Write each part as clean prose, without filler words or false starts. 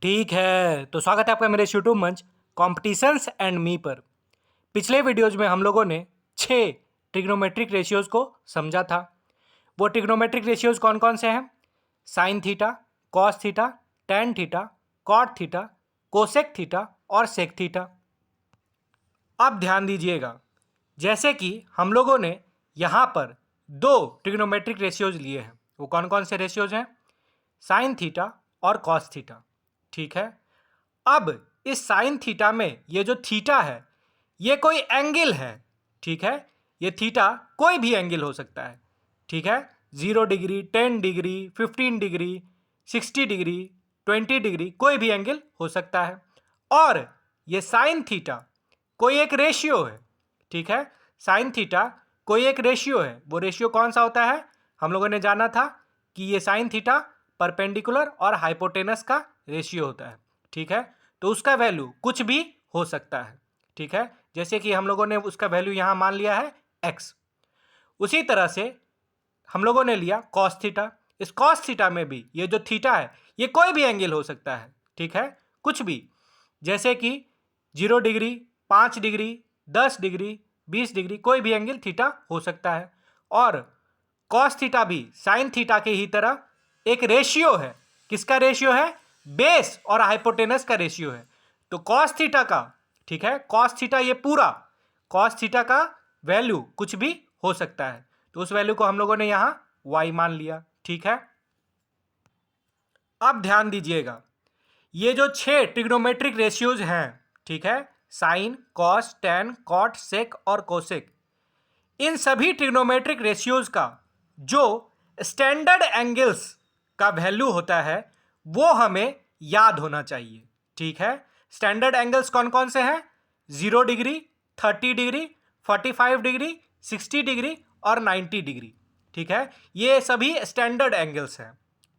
ठीक है, तो स्वागत है आपका मेरे यूट्यूब मंच कॉम्पिटिशन्स एंड मी पर। पिछले वीडियोज में हम लोगों ने 6 ट्रिग्नोमेट्रिक रेशियोज को समझा था। वो ट्रिग्नोमेट्रिक रेशियोज कौन कौन से हैं? Sine theta, cos theta, tan theta, cot theta, cosec theta और सेक थीटा। अब ध्यान दीजिएगा, जैसे कि हम लोगों ने यहाँ पर 2 ट्रिग्नोमेट्रिक रेशियोज लिए हैं। वो कौन कौन से रेशियोज हैं? साइन थीटा और कॉस थीटा। ठीक है, अब इस साइन थीटा में ये जो थीटा है ये कोई एंगल है। ठीक है, ये थीटा कोई भी एंगल हो सकता है। ठीक है, 0 degree, 10 degree, 15 degree, 60 degree, 20 degree, कोई भी एंगल हो सकता है। और ये साइन थीटा कोई एक रेशियो है। ठीक है, साइन थीटा कोई एक रेशियो है। वो रेशियो कौन सा होता है? हम लोगों ने जाना था कि ये साइन थीटा परपेंडिकुलर और हाइपोटेनस का रेशियो होता है। ठीक है, तो उसका वैल्यू कुछ भी हो सकता है। ठीक है, जैसे कि हम लोगों ने उसका वैल्यू यहां मान लिया है x। उसी तरह से हम लोगों ने लिया कॉस थीटा। इस कॉस थीटा में भी ये जो थीटा है ये कोई भी एंगल हो सकता है। ठीक है, कुछ भी, जैसे कि 0 डिग्री, 5 डिग्री, 10 डिग्री, 20 डिग्री, कोई भी एंगल थीटा हो सकता है। और कॉस थीटा भी साइन थीटा के ही तरह एक रेशियो है। किसका रेशियो है? बेस और हाइपोटेनस का रेशियो है। तो कॉस थीटा का, ठीक है, कॉस थीटा ये पूरा कॉस थीटा का वैल्यू कुछ भी हो सकता है। तो उस वैल्यू को हम लोगों ने यहां y मान लिया। ठीक है, अब ध्यान दीजिएगा, ये जो 6 ट्रिग्नोमेट्रिक रेशियोज हैं, ठीक है, साइन, कॉस, टैन, कॉट, सेक और कोसेक, इन सभी ट्रिग्नोमेट्रिक रेशियोज का जो स्टैंडर्ड एंगल्स का वैल्यू होता है वो हमें याद होना चाहिए। ठीक है, स्टैंडर्ड एंगल्स कौन कौन से हैं? 0 डिग्री, 30 डिग्री, 45 डिग्री, 60 डिग्री और 90 डिग्री। ठीक है, ये सभी स्टैंडर्ड एंगल्स हैं।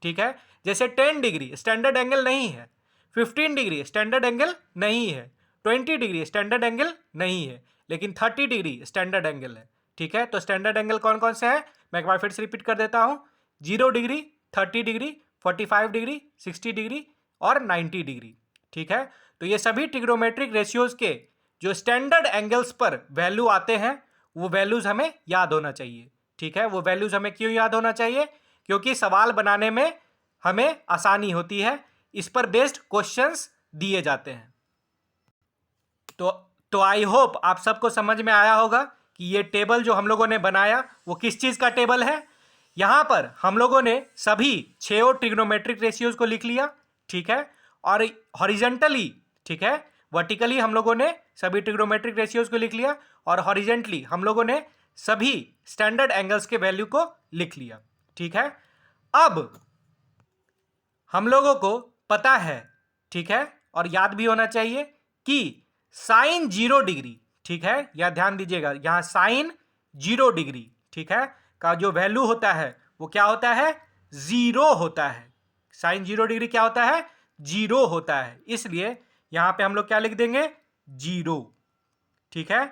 ठीक है, जैसे 10 डिग्री स्टैंडर्ड एंगल नहीं है, 15 डिग्री स्टैंडर्ड एंगल नहीं है, 20 डिग्री स्टैंडर्ड एंगल नहीं है, लेकिन 30 डिग्री स्टैंडर्ड एंगल है। ठीक है, तो स्टैंडर्ड एंगल कौन कौन से हैं मैं एक बार फिर से रिपीट कर देता हूं। 0 डिग्री, 30 डिग्री, 45 डिग्री, 60 डिग्री और 90 डिग्री। ठीक है, तो ये सभी ट्रिग्नोमेट्रिक रेशियोज के जो स्टैंडर्ड एंगल्स पर वैल्यू आते हैं वो वैल्यूज हमें याद होना चाहिए। ठीक है, वो वैल्यूज हमें क्यों याद होना चाहिए? क्योंकि सवाल बनाने में हमें आसानी होती है, इस पर बेस्ड क्वेश्चंस दिए जाते हैं। तो आई होप आप सबको समझ में आया होगा कि ये टेबल जो हम लोगों ने बनाया वो किस चीज का टेबल है। यहां पर हम लोगों ने सभी 6 ट्रिग्नोमेट्रिक रेशियोज को लिख लिया। ठीक है, और हॉरिजेंटली, ठीक है, वर्टिकली हम लोगों ने सभी ट्रिग्नोमेट्रिक रेशियोज को लिख लिया और हॉरिजेंटली हम लोगों ने सभी स्टैंडर्ड एंगल्स के वैल्यू को लिख लिया। ठीक है, अब हम लोगों को पता है, ठीक है, और याद भी होना चाहिए कि साइन 0 डिग्री, ठीक है, या ध्यान दीजिएगा यहां साइन 0 डिग्री, ठीक है, का जो वैल्यू होता है वो क्या होता है? 0 होता है। साइन 0 डिग्री क्या होता है? 0 होता है। इसलिए यहां पे हम लोग क्या लिख देंगे? 0। ठीक है,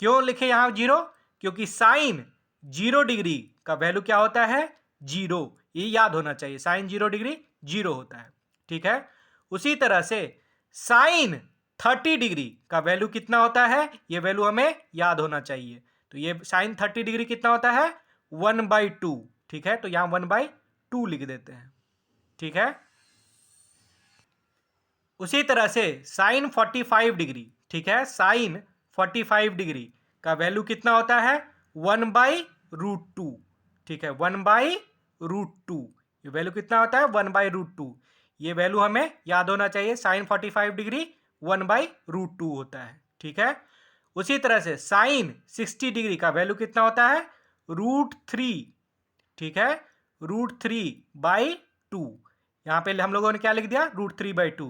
क्यों लिखे यहां 0? क्योंकि साइन 0 डिग्री का वैल्यू क्या होता है? 0। ये याद होना चाहिए, साइन 0 डिग्री 0 होता है। ठीक है, उसी तरह से साइन 30 डिग्री का वैल्यू कितना होता है? ये वैल्यू हमें याद होना चाहिए। तो ये साइन 30 डिग्री कितना होता है? 1/2। ठीक है, तो यहां 1/2 लिख देते हैं। ठीक है, उसी तरह से साइन 45 डिग्री, ठीक है, साइन 45 डिग्री का वैल्यू कितना होता है? 1/√2। ठीक है, 1/√2। ये वैल्यू कितना होता है? 1/√2। ये वैल्यू हमें याद होना चाहिए, साइन 45 डिग्री 1/√2 होता है। ठीक है, उसी तरह से साइन 60 डिग्री का वैल्यू कितना होता है? √3। ठीक है, √3/2। यहां पे हम लोगों ने क्या लिख दिया? √3/2,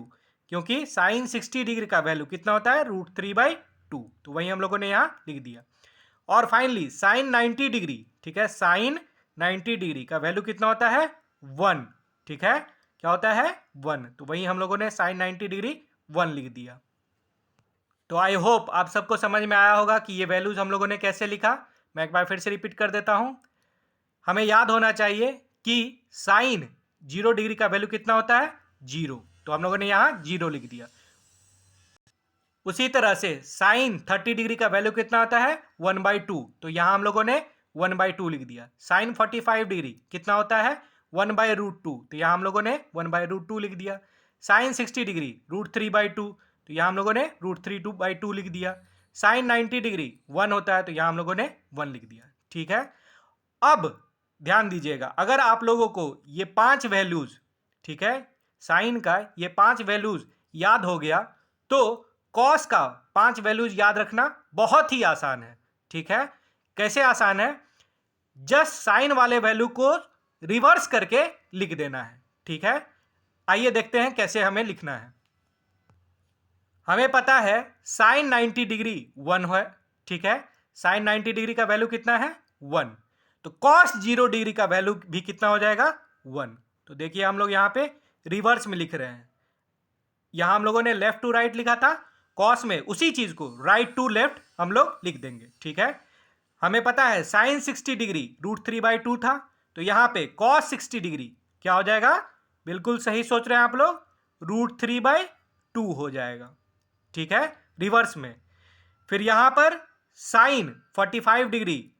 क्योंकि साइन 60 डिग्री का वैल्यू कितना होता है? √3/2। तो वही हम लोगों ने यहां लिख दिया। और फाइनली साइन 90 डिग्री, ठीक है, साइन 90 डिग्री का वैल्यू कितना होता है? 1। ठीक है, क्या होता है? 1। तो वही हम लोगों ने साइन 90 डिग्री 1 लिख दिया। तो आई होप आप सबको समझ में आया होगा कि ये वैल्यूज हम लोगों ने कैसे लिखा। मैं एक बार फिर से रिपीट कर देता हूं। हमें याद होना चाहिए कि साइन 0 डिग्री का वैल्यू कितना होता है? 0। तो हम लोगों ने यहाँ 0 लिख दिया। उसी तरह से साइन 30 डिग्री का वैल्यू कितना आता है 1/2, तो यहाँ हम लोगों ने 1/2 लिख दिया। साइन 45 डिग्री कितना होता है 1/√2, तो यहाँ हम लोगों ने 1/√2 लिख दिया। साइन 60 डिग्री √3/2, तो यहाँ हम लोगों ने √3/2 लिख दिया। साइन 90 डिग्री 1 होता है, तो यहाँ हम लोगों ने 1 लिख दिया। ठीक है, अब ध्यान दीजिएगा, अगर आप लोगों को ये 5 वैल्यूज, ठीक है, साइन का ये 5 वैल्यूज याद हो गया, तो कॉस का 5 वैल्यूज याद रखना बहुत ही आसान है। ठीक है, कैसे आसान है, जस्ट साइन वाले वैल्यू को रिवर्स करके लिख देना है। ठीक है, आइए देखते हैं कैसे हमें लिखना है। हमें पता है साइन 90 डिग्री 1 है। ठीक है, साइन 90 डिग्री का वैल्यू कितना है 1, तो कॉस 0 डिग्री का वैल्यू भी कितना हो जाएगा 1। तो देखिए हम लोग यहाँ पे रिवर्स में लिख रहे हैं। यहां हम लोगों ने लेफ्ट टू राइट लिखा था, कॉस में उसी चीज को राइट टू लेफ्ट हम लोग लिख देंगे। ठीक है, हमें पता है साइन 60 डिग्री √3/2 था, तो यहां पे कॉस 60 डिग्री क्या हो जाएगा, बिल्कुल सही सोच रहे हैं आप लोग, √3/2 हो जाएगा। ठीक है, रिवर्स में। फिर यहां पर साइन 45 डिग्री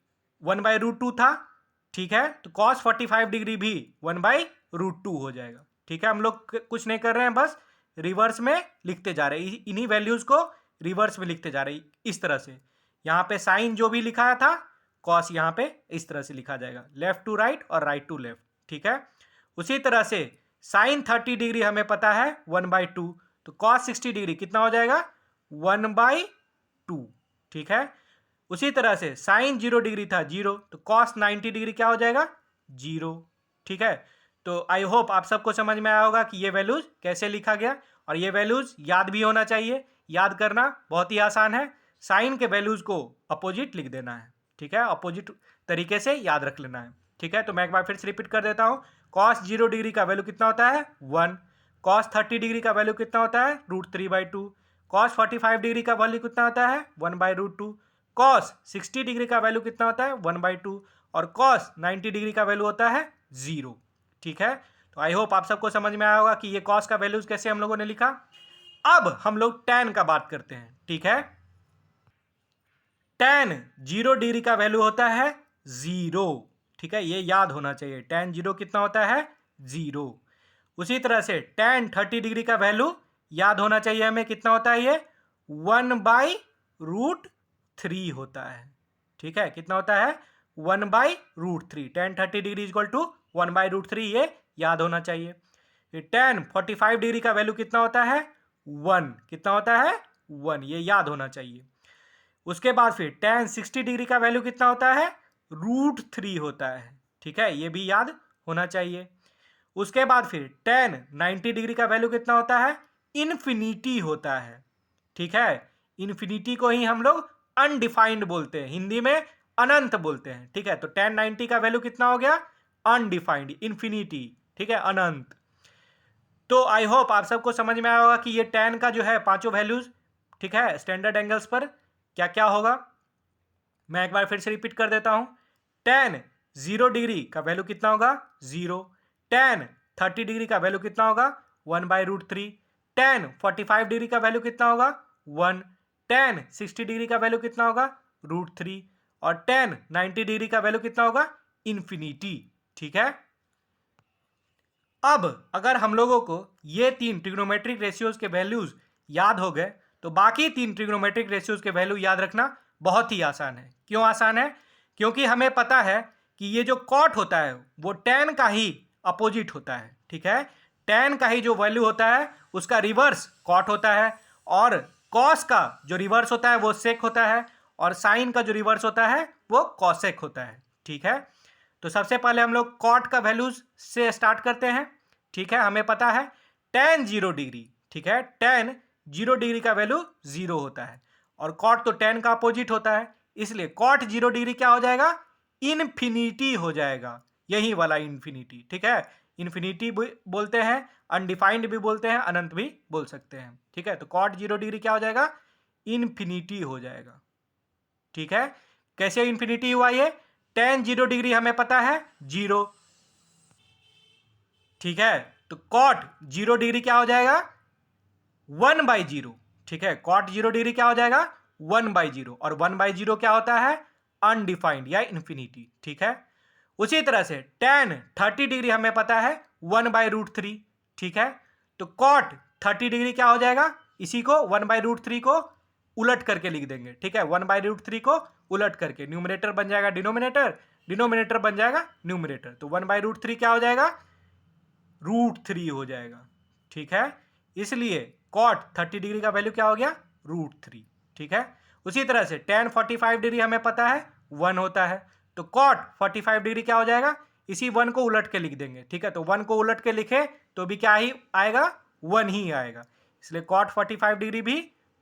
1/√2 था। ठीक है, तो कॉस 45 डिग्री भी 1/√2 हो जाएगा। ठीक है, हम लोग कुछ नहीं कर रहे हैं, बस रिवर्स में लिखते जा रहे हैं, इन्हीं वैल्यूज को रिवर्स में लिखते जा रहे हैं इस तरह से। यहाँ पे साइन जो भी लिखा था कॉस यहाँ पे इस तरह से लिखा जाएगा, लेफ्ट टू राइट और राइट टू लेफ्ट। ठीक है, उसी तरह से साइन 30 डिग्री हमें पता है 1/2, तो कॉस 60 डिग्री कितना हो जाएगा 1/2। ठीक है, उसी तरह से साइन 0 डिग्री था 0, तो कॉस 90 डिग्री क्या हो जाएगा 0। ठीक है, तो आई होप आप सबको समझ में आया होगा कि ये वैल्यूज कैसे लिखा गया, और ये वैल्यूज याद भी होना चाहिए। याद करना बहुत ही आसान है, साइन के वैल्यूज को अपोजिट लिख देना है। ठीक है, अपोजिट तरीके से याद रख लेना है। ठीक है, तो मैं एक बार फिर से रिपीट कर देता हूँ। कॉस 0 डिग्री का वैल्यू कितना होता है 1, कॉस 30 डिग्री का वैल्यू कितना होता है √3/2, कॉस 45 डिग्री का वैल्यू कितना होता है 1/√2, कॉस 60 डिग्री का वैल्यू कितना होता है 1/2, और कॉस 90 डिग्री का वैल्यू होता है 0। ठीक है, तो आई होप आप सबको समझ में आया होगा कि ये कॉस का वैल्यूज कैसे हम लोगों ने लिखा। अब हम लोग टैन का बात करते हैं। ठीक है, टैन 0 डिग्री का वैल्यू होता है 0। ठीक है, ये याद होना चाहिए, टैन 0 कितना होता है 0। उसी तरह से टैन 30 डिग्री का वैल्यू याद होना चाहिए हमें, कितना होता है ये 1/√3 होता है। ठीक है, कितना होता है 1/√3, टैन 30 डिग्री इक्वल टू 1/√3, ये याद होना चाहिए। टैन 45 डिग्री का वैल्यू कितना होता है 1, कितना होता है 1, ये याद होना चाहिए। उसके बाद फिर टैन 60 डिग्री का वैल्यू कितना होता है √3 होता है। ठीक है, ये भी याद होना चाहिए। उसके बाद फिर टैन 90 डिग्री का वैल्यू कितना होता है इन्फिनिटी होता है। ठीक है, इन्फिनिटी को ही हम लोग अनडिफाइंड बोलते हैं, हिंदी में अनंत बोलते हैं। ठीक है, तो टैन 90 का वैल्यू कितना हो गया अनडिफाइंड, इन्फिनिटी। ठीक है, अनंत। तो आई होप आप सबको समझ में आया होगा कि ये टैन का जो है पांचों वैल्यूज, ठीक है, स्टैंडर्ड एंगल्स पर क्या क्या होगा। मैं एक बार फिर से रिपीट कर देता हूं। टैन 0 डिग्री का वैल्यू कितना होगा 0, टैन 30 डिग्री का वैल्यू कितना होगा 1/√3, टैन 45 डिग्री का वैल्यू कितना होगा 1, टैन 60 डिग्री का वैल्यू कितना होगा √3, और टैन 90 डिग्री का वैल्यू कितना होगा इन्फिनिटी। ठीक है, अब अगर हम लोगों को ये 3 ट्रिग्नोमेट्रिक रेशियोज के वैल्यूज याद हो गए, तो बाकी 3 ट्रिग्नोमेट्रिक रेशियोज के वैल्यू याद रखना बहुत ही आसान है। क्यों आसान है, क्योंकि हमें पता है कि ये जो कॉट होता है वो टैन का ही अपोजिट होता है। ठीक है, टैन का ही जो वैल्यू होता है उसका रिवर्स कॉट होता है, और कॉस का जो रिवर्स होता है वो सेक होता है, और साइन का जो रिवर्स होता है वो कॉसेक होता है। ठीक है, तो सबसे पहले हम लोग कॉट का वैल्यूज से स्टार्ट करते हैं। ठीक है, हमें पता है टैन 0 डिग्री, ठीक है, टैन 0 डिग्री का वैल्यू 0 होता है, और कॉट तो टैन का अपोजिट होता है, इसलिए कॉट 0 डिग्री क्या हो जाएगा इन्फिनिटी हो जाएगा, यही वाला इन्फिनिटी। ठीक है, इन्फिनिटी भी बोलते हैं, अनडिफाइंड भी बोलते हैं, अनंत भी बोल सकते हैं। ठीक है, तो कॉट 0 डिग्री क्या हो जाएगा इन्फिनिटी हो जाएगा। ठीक है, कैसे इन्फिनिटी हुआ ये, टैन 0 डिग्री हमें पता है 0। ठीक है, तो कॉट 0 डिग्री क्या हो जाएगा 1/0, ठीक है। कॉट 0 डिग्री क्या हो जाएगा 1/0, और 1/0 क्या होता है अनडिफाइंड या इन्फिनिटी, ठीक है। उसी तरह से tan 30 डिग्री हमें पता है 1/√3, ठीक है। तो कॉट 30 डिग्री क्या हो जाएगा, इसी को 1/√3 को उलट करके लिख देंगे, ठीक है। 1/√3 को उलट करके न्यूमरेटर बन जाएगा डिनोमिनेटर, डिनोमिनेटर बन जाएगा न्यूमरेटर, तो 1/√3 क्या हो जाएगा √3 हो जाएगा, ठीक है। इसलिए कॉट 30 डिग्री का वैल्यू क्या हो गया √3, ठीक है। उसी तरह से tan 45 डिग्री हमें पता है 1 होता है, तो कॉट 45 डिग्री क्या हो जाएगा, इसी 1 को उलट के लिख देंगे, ठीक है। तो 1 को उलट के लिखे तो भी क्या ही आएगा 1 ही आएगा, इसलिए कॉट 45 डिग्री भी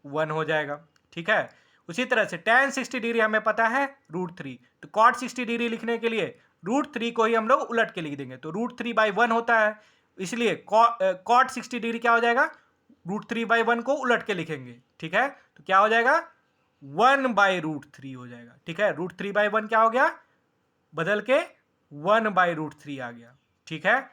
1 हो जाएगा, ठीक है। उसी तरह से tan 60 डिग्री हमें पता है √3, तो कॉट 60 डिग्री लिखने के लिए √3 को ही हम लोग उलट के लिख देंगे, तो √3/1 होता है, इसलिए कॉट 60 डिग्री क्या हो जाएगा √3/1 को उलट के लिखेंगे, ठीक है। तो क्या हो जाएगा 1/√3 हो जाएगा, ठीक है। √3/1 क्या हो गया बदल के 1/√3 आ गया, ठीक है।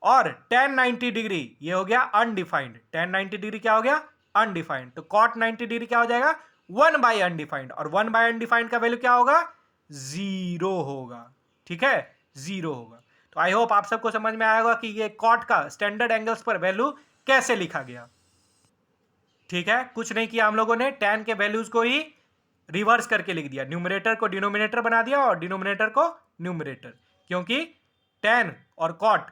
और tan 90 डिग्री ये हो गया अनडिफाइंड, tan 90 डिग्री क्या हो गया अनडिफाइंड, तो cot 90 डिग्री क्या हो जाएगा 1/अनडिफाइंड, और 1/अनडिफाइंड का वैल्यू क्या होगा 0 होगा, ठीक है 0 होगा। तो आई होप आप सबको समझ में आएगा कि ये cot का स्टैंडर्ड एंगल्स पर वैल्यू कैसे लिखा गया, ठीक है। कुछ नहीं किया हम लोगों ने, tan के वैल्यूज को ही रिवर्स करके लिख दिया, न्यूमरेटर को डिनोमिनेटर बना दिया और डिनोमिनेटर को न्यूमरेटर, क्योंकि tan और cot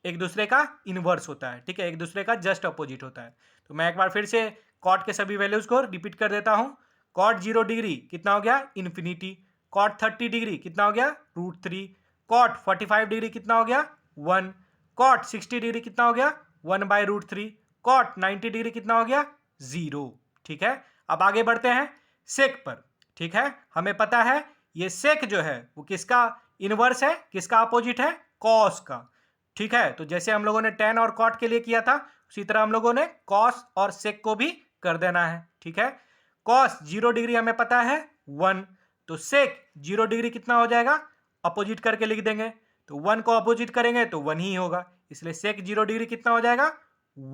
एक दूसरे का इनवर्स होता है, ठीक है, एक दूसरे का जस्ट अपोजिट होता है। तो मैं एक बार फिर से cot के सभी वैल्यूज को रिपीट कर देता हूं। cot 0 डिग्री कितना हो गया इन्फिनिटी, cot 30 डिग्री कितना हो गया √3, cot 45 डिग्री कितना हो गया 1, cot 60 डिग्री कितना हो गया 1/√3, cot 90 डिग्री कितना हो गया 0, ठीक है। अब आगे बढ़ते हैं सेक पर, ठीक है। हमें पता है ये सेक जो है वो किसका इनवर्स है, किसका अपोजिट है कॉस का, ठीक है। तो जैसे हम लोगों ने tan और cot के लिए किया था उसी तरह हम लोगों ने कॉस और सेक को भी कर देना है, ठीक है। कॉस 0 डिग्री हमें पता है 1, तो सेक 0 डिग्री कितना हो जाएगा अपोजिट करके लिख देंगे, तो 1 को अपोजिट करेंगे तो 1 ही होगा, इसलिए सेक 0 डिग्री कितना हो जाएगा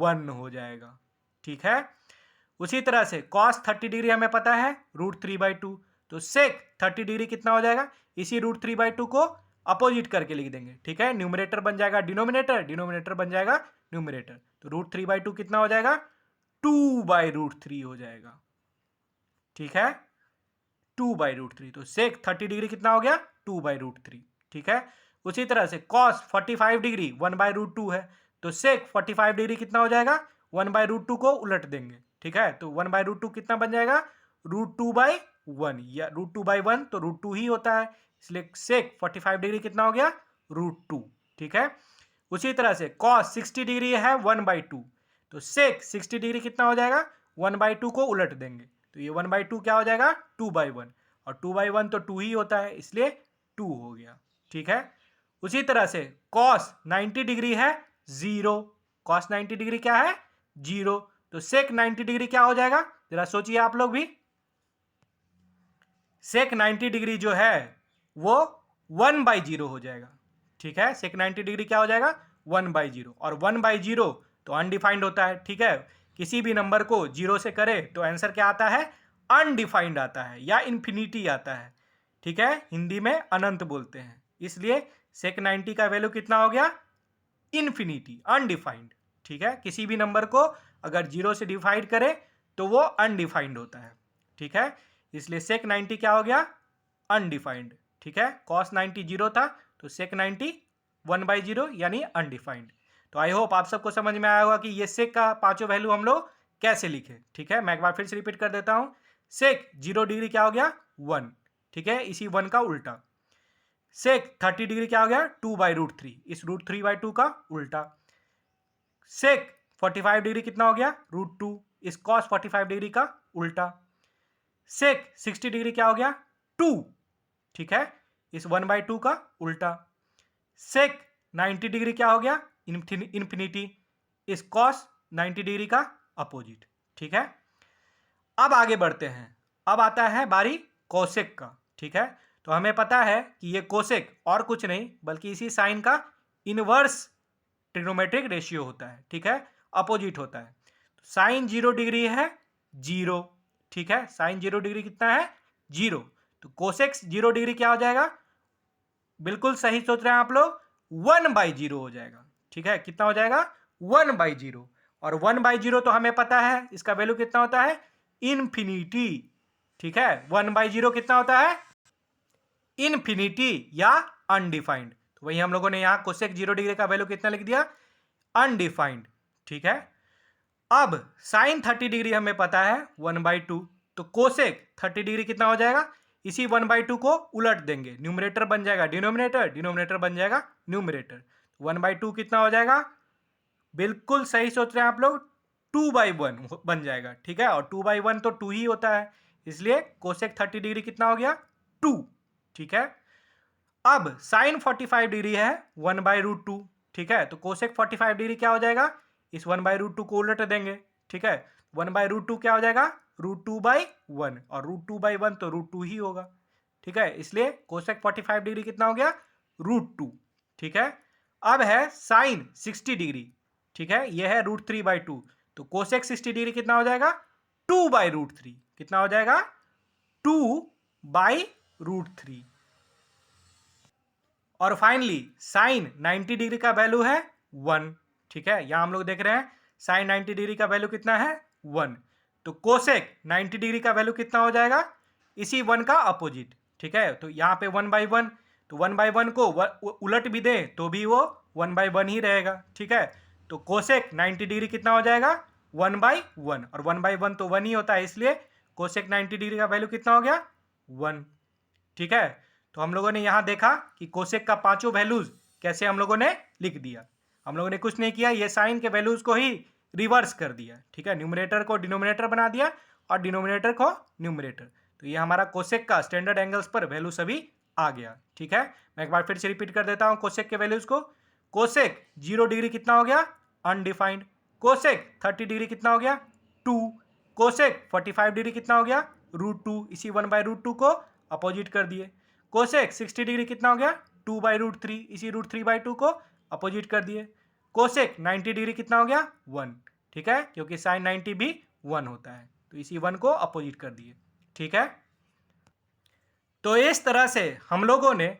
1 हो जाएगा, ठीक है। उसी तरह से cos 30 डिग्री हमें पता है √3/2, तो सेक 30 डिग्री कितना हो जाएगा इसी √3/2 को अपोजिट करके लिख देंगे, ठीक है। न्यूमरेटर बन जाएगा डिनोमिनेटर, डिनोमिनेटर बन जाएगा न्यूमरेटर, तो √3/2 कितना हो जाएगा 2/√3 हो जाएगा, ठीक है 2/√3, तो सेक 30 डिग्री कितना हो गया 2/√3, ठीक है। उसी तरह से cos 45 डिग्री 1/√2 है, तो सेक 45 डिग्री कितना हो जाएगा 1/√2 को उलट देंगे, ठीक है। तो 1/√2 कितना बन जाएगा √2/1, या √2/1 तो √2 ही होता है, इसलिए सेक 45 डिग्री कितना हो गया √2, ठीक है। उसी तरह से cos 60 डिग्री है 1/2, तो सेक 60 डिग्री कितना हो जाएगा 1/2 को उलट देंगे, तो ये 1/2 क्या हो जाएगा 2/1, और 2/1 तो 2 ही होता है इसलिए 2 हो गया, ठीक है। उसी तरह से cos 90 डिग्री है 0, cos 90 डिग्री क्या है 0, तो सेक 90 डिग्री क्या हो जाएगा जरा सोचिए आप लोग भी, सेक 90 डिग्री जो है वो 1/0 हो जाएगा, ठीक है। सेक 90 डिग्री क्या हो जाएगा 1/0, और 1/0 तो अनडिफाइंड होता है, ठीक है। किसी भी नंबर को 0 से करे तो आंसर क्या आता है अनडिफाइंड आता है या इन्फिनिटी आता है, ठीक है, हिंदी में अनंत बोलते हैं, इसलिए सेक 90 का वैल्यू कितना हो गया इन्फिनिटी अनडिफाइंड, ठीक है। किसी भी नंबर को अगर 0 से डिवाइड करे तो वो अनडिफाइंड होता है, ठीक है, इसलिए सेक 90 क्या हो गया अनडिफाइंड, ठीक है। cos 90 0 था तो सेक 90 1/0 यानी अनडिफाइंड। तो आई होप आप सबको समझ में आया होगा कि ये सेक का पांचों वैल्यू हम लोग कैसे लिखे, ठीक है। मैं एक बार फिर से रिपीट कर देता हूं, सेक 0 डिग्री क्या हो गया 1, ठीक है, इसी 1 का उल्टा। सेक 30 डिग्री क्या हो गया 2/√3, इस √3/2 का उल्टा। सेक 45 डिग्री कितना हो गया √2, इस cos 45 डिग्री का उल्टा। सेक 60 डिग्री क्या हो गया 2, ठीक है, इस 1/2 का उल्टा। सेक 90 डिग्री क्या हो गया इन्फिनिटी, इस cos 90 डिग्री का अपोजिट, ठीक है। अब आगे बढ़ते हैं, अब आता है बारी कोसेक का, ठीक है। तो हमें पता है कि ये कोसेक और कुछ नहीं बल्कि इसी साइन का इनवर्स ट्रिग्नोमेट्रिक रेशियो होता है, ठीक है, अपोजिट होता है। साइन 0 डिग्री है 0, ठीक है, साइन 0 डिग्री कितना है 0, तो कोसेक 0 डिग्री क्या हो जाएगा, बिल्कुल सही सोच रहे हैं आप लोग, 1/0 हो जाएगा, ठीक है, कितना हो जाएगा 1/0, और 1/0 तो हमें पता है इसका वैल्यू कितना होता है इन्फिनिटी, ठीक है, 1/0 कितना होता है इन्फिनिटी या अनडिफाइंड, तो वही हम लोगों ने यहां कोसेक 0 डिग्री का वैल्यू कितना लिख दिया अनडिफाइंड, ठीक है। अब साइन 30 डिग्री हमें पता है 1/2, तो कोसेक 30 डिग्री कितना हो जाएगा, इसी 1/2 को उलट देंगे, न्यूमरेटर बन जाएगा डिनोमिनेटर, डिनोमिनेटर बन जाएगा न्यूमरेटर, 1/2 कितना हो जाएगा, बिल्कुल सही सोच रहे हैं आप लोग, 2/1 बन जाएगा, ठीक है, और 2/1 तो 2 ही होता है, इसलिए कोसेक 30 डिग्री कितना हो गया 2, ठीक है। अब साइन 45 डिग्री है 1/√2, ठीक है, तो कोसेक 45 डिग्री क्या हो जाएगा, इस 1/√2 को उलट देंगे, ठीक है, 1/√2 क्या हो जाएगा √2/1, और √2/1 तो √2 ही होगा, ठीक है, इसलिए कोसेक 45 डिग्री कितना हो गया √2, ठीक है। अब है साइन 60 डिग्री, ठीक है, यह है √3/2, तो कोसेक 60 डिग्री कितना हो जाएगा 2/√3, कितना हो जाएगा 2/√3। और फाइनली साइन 90 डिग्री का वैल्यू है 1, ठीक है, यहां हम लोग देख रहे हैं साइन 90 डिग्री का वैल्यू कितना है 1, तो कोसेक 90 डिग्री का वैल्यू कितना हो जाएगा इसी 1 का अपोजिट, ठीक है, तो यहां पे 1/1, तो 1/1 को उलट भी दें तो भी वो 1/1 ही रहेगा, ठीक है, तो कोसेक 90 डिग्री कितना हो जाएगा 1/1, और 1/1 तो 1 ही होता है, इसलिए कोसेक 90 डिग्री का वैल्यू कितना हो गया 1, ठीक है। तो हम लोगों ने यहां देखा कि कोसेक का पांचों वैल्यूज कैसे हम लोगों ने लिख दिया, हम लोगों ने कुछ नहीं किया, ये साइन के वैल्यूज को ही रिवर्स कर दिया, ठीक है, न्यूमरेटर को डिनोमिनेटर बना दिया और डिनोमिनेटर को न्यूमरेटर, तो ये हमारा कोसेक का स्टैंडर्ड एंगल्स पर वैल्यू सभी आ गया, ठीक है। मैं एक बार फिर से रिपीट कर देता हूं कोसेक के वैल्यूज को, कोसेक 0 डिग्री कितना हो गया अनडिफाइंड, कोसेक 30 डिग्री कितना हो गया 2, कोसेक 45 डिग्री कितना हो गया √2, इसी 1/√2 को अपोजिट कर दिए, कोसेक 60 डिग्री कितना हो गया 2/√3, इसी √3/2 को अपोजिट कर दिए, कोसेक 90 डिग्री कितना हो गया 1, ठीक है, क्योंकि साइन 90 भी 1 होता है, तो इसी 1 को अपोजिट कर दिए, ठीक है। तो इस तरह से हम लोगों ने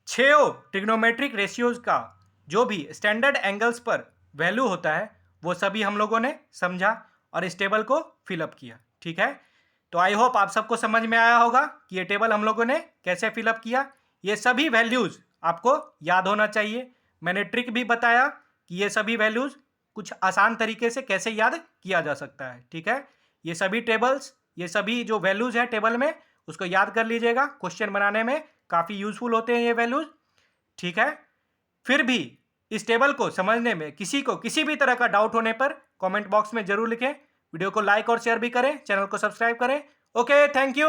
6 ट्रिग्नोमेट्रिक रेशियोज का जो भी स्टैंडर्ड एंगल्स पर वैल्यू होता है वो सभी हम लोगों ने समझा और इस टेबल को फिलअप किया, ठीक है। तो आई होप आप सबको समझ में आया होगा कि ये टेबल हम लोगों ने कैसे फिलअप किया, ये सभी वैल्यूज आपको याद होना चाहिए, मैंने ट्रिक भी बताया कि ये सभी वैल्यूज कुछ आसान तरीके से कैसे याद किया जा सकता है, ठीक है। ये सभी टेबल्स, ये सभी जो वैल्यूज है टेबल में उसको याद कर लीजिएगा, क्वेश्चन बनाने में काफ़ी यूजफुल होते हैं ये वैल्यूज, ठीक है। फिर भी इस टेबल को समझने में किसी को किसी भी तरह का डाउट होने पर कमेंट बॉक्स में जरूर लिखें, वीडियो को लाइक और शेयर भी करें, चैनल को सब्सक्राइब करें। Okay, thank you.